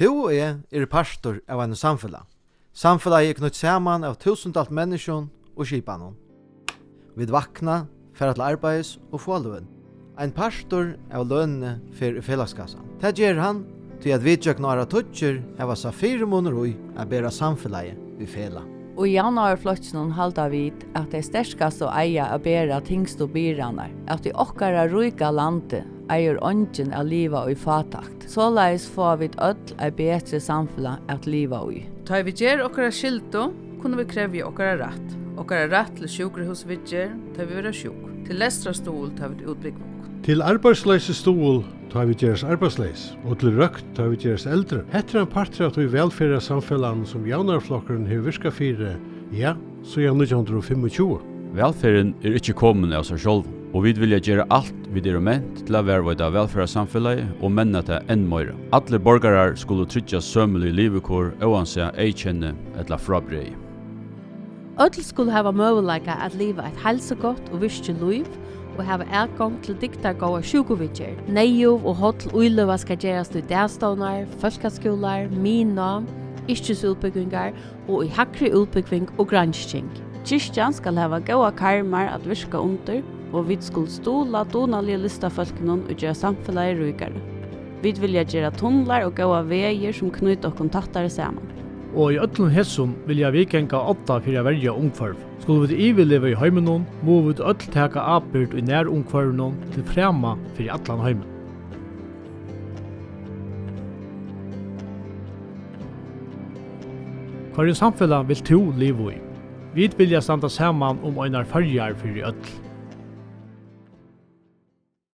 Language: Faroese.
Tu og jeg pastor av en samfellag. Samfelag er knytt saman av tusendalt menneskjon og skipanon. Vi vakna, færa til arbeids og få løn. Ein pastor av lønne for fellagskassan. Det gjør han til at vi tjøk nåra tutser hava sa 4 måneder ui a bera samfelagi vi fela. Og i januarflotsen halda vi at det sterskast å eia a bera tingst og byranar, at i okkara ruika lande eier ongen a liva og i fatakt. Såleis får vi öll a betre samfella at liva i. Ta vi gjer okkara skilto, kunne vi krevja okkara rett. Okkara rett til sjukrahus vi gjer, ta vi vera sjuk. Til lestrastol ta vi utbyggvåk. Til arbeidsløse stol tar vi gjøres arbeidsleis, og til røkt tar vi gjøres eldre. Hette en parter at vi velfyrer samfellan som jaunarflokkeren har virka fire, ja, så er 1925. Velferden er ikke kommet av seg selv, og vi vil gjøre alt vi er ment til å være velfæra samfellet og menna til enn mer. Alle borgere skulle trygge sømmelig livekår, oansett ei kjenne eller frabrei. Öll skulle hava möguleika at liva et helsegott og virkje liv, og hava adgang til dyktargåa sjukovidger. Neiuv og hotell uiløva skal gjerast i dagstånar, folkaskolar, minnam, yrkesutbyggingar og i hakri utbygging og gransking. Kyrkjan skal hava gåa karmar at virka under, og vi skal stola donalige listafolknon og gjøre samfellet rykare. Vi vilja gjøre tunnlar og gåa veier som knyter og kontaktar saman. Og i öllum hessun vilja vi genga 8 fyrir að verja ungkvarv. Skulle vi yvirliva i heiminum, må vi öll taka ábyrgd i nær ungkvarvunum til frema fyrir allan heimin. Hvarin samfelag vil tu liva i? Vi vilja standa saman einar farjar fyrir öll.